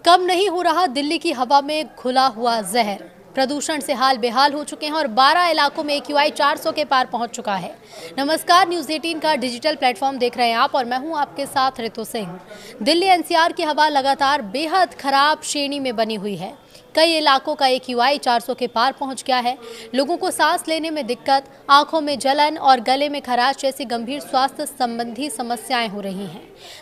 कम नहीं हो रहा दिल्ली की हवा में घुला हुआ जहर। प्रदूषण से हाल बेहाल हो चुके हैं और 12 इलाकों में AQI 400 के पार पहुंच चुका है। नमस्कार, न्यूज़ 18 का डिजिटल प्लेटफॉर्म देख रहे हैं आप और मैं हूं आपके साथ ऋतु सिंह। दिल्ली NCR की हवा लगातार बेहद खराब श्रेणी में बनी हुई है। कई इलाकों का AQI 400 के पार पहुंच गया है। लोगों को सांस लेने में दिक्कत, आंखों में जलन और गले में खराश जैसी गंभीर स्वास्थ्य संबंधी समस्याएं हो रही हैं।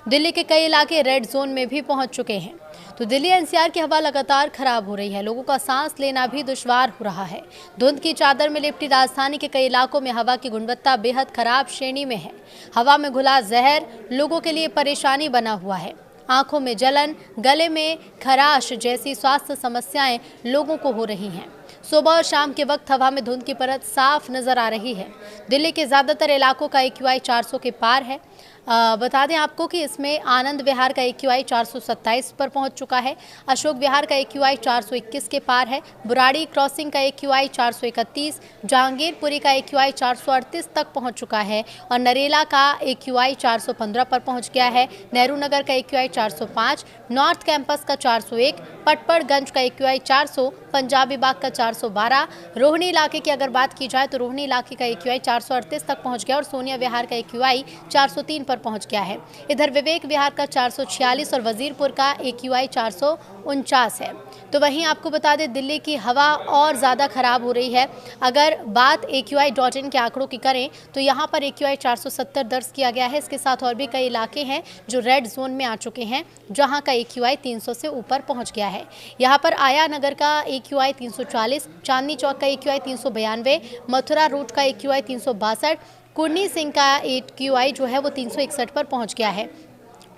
दिल्ली के कई इलाके रेड जोन में भी पहुंच चुके हैं। तो दिल्ली NCR की हवा लगातार खराब हो रही है। लोगों का सांस लेना भी दुश्वार हो रहा है। धुंध की चादर में लिपटी राजधानी के कई इलाकों में हवा की गुणवत्ता बेहद खराब श्रेणी में है। हवा में घुला जहर लोगों के लिए परेशानी बना हुआ है। आंखों में जलन, गले में खराश जैसी स्वास्थ्य समस्याएं लोगों को हो रही हैं। सुबह और शाम के वक्त हवा में धुंध की परत साफ नजर आ रही है। दिल्ली के ज्यादातर इलाकों का AQI 400 के पार है। बता दें आपको कि इसमें आनंद विहार का AQI 427 पर पहुंच चुका है। अशोक विहार का AQI 421 के पार है। बुराड़ी क्रॉसिंग का AQI 431, जहांगीरपुरी का AQI 438 तक पहुंच चुका है और नरेला का AQI 415 पर पहुंच गया है। नेहरू नगर का AQI 405, नॉर्थ कैंपस का 401, पटपड़गंज का AQI 400, पंजाबी बाग का 412, रोहिणी इलाके की अगर बात की जाए तो रोहिणी इलाके का AQI 438 तक पहुंच गया और सोनिया विहार का AQI 403 पर पहुंच गया है। इधर विवेक विहार का 446 और वजीरपुर का AQI 449 है। तो वहीं आपको बता दें दिल्ली की हवा और ज़्यादा खराब हो रही है। अगर बात AQI.in के आंकड़ों की करें तो यहाँ पर AQI 470 दर्ज किया गया है। इसके साथ और भी कई इलाके हैं जो रेड जोन में आ चुके हैं, जहाँ का AQI 300 से ऊपर पहुँच गया है। यहाँ पर आया नगर का AQI 340, चांदनी चौक का AQI 392, मथुरा रोड का AQI 362, कुर्नी सिंह का AQI जो है वो 361 पर पहुंच गया है।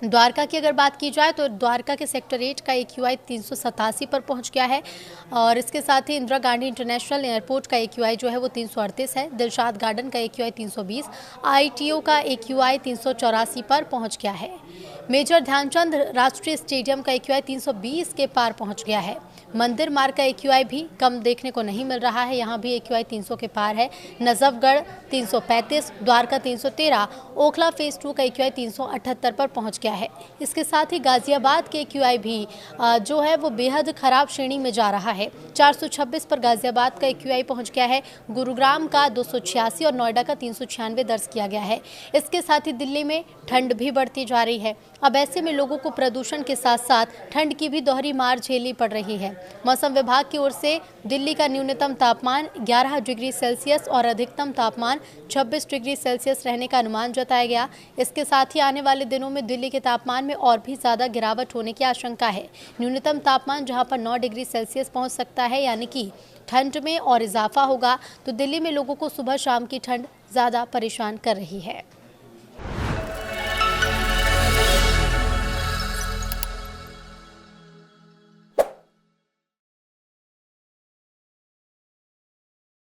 द्वारका की अगर बात की जाए तो द्वारका के सेक्टर 8 का AQI 387 पर पहुंच गया है और इसके साथ ही इंदिरा गांधी इंटरनेशनल एयरपोर्ट का AQI जो है वो 338 है। दिलशाद गार्डन का AQI 320, ITO का AQI 384 पर पहुंच गया है। मेजर ध्यानचंद राष्ट्रीय स्टेडियम का AQI 320 के पार पहुंच गया है। मंदिर मार्ग का AQI भी कम देखने को नहीं मिल रहा है, यहाँ भी AQI 300 के पार है। नजफगढ़ 335, द्वारका 313, ओखला फेज 2 का AQI 378 पर पहुंच गया है। इसके साथ ही गाजियाबाद के AQI भी जो है वो बेहद खराब श्रेणी में जा रहा है। 426 पर गाजियाबाद का AQI पहुंच गया है। गुरुग्राम का 286 और नोएडा का 396 दर्ज किया गया है। इसके साथ ही दिल्ली में ठंड भी बढ़ती जा रही है। अब ऐसे में लोगों को प्रदूषण के साथ साथ ठंड की भी दोहरी मार झेलनी पड़ रही है। मौसम विभाग की ओर से दिल्ली का न्यूनतम तापमान 11 डिग्री सेल्सियस और अधिकतम तापमान 26 डिग्री सेल्सियस रहने का अनुमान जताया गया। इसके साथ ही आने वाले दिनों में दिल्ली के तापमान में और भी ज़्यादा गिरावट होने की आशंका है। न्यूनतम तापमान जहां पर 9 डिग्री सेल्सियस पहुंच सकता है, यानी कि ठंड में और इजाफा होगा। तो दिल्ली में लोगों को सुबह शाम की ठंड ज़्यादा परेशान कर रही है।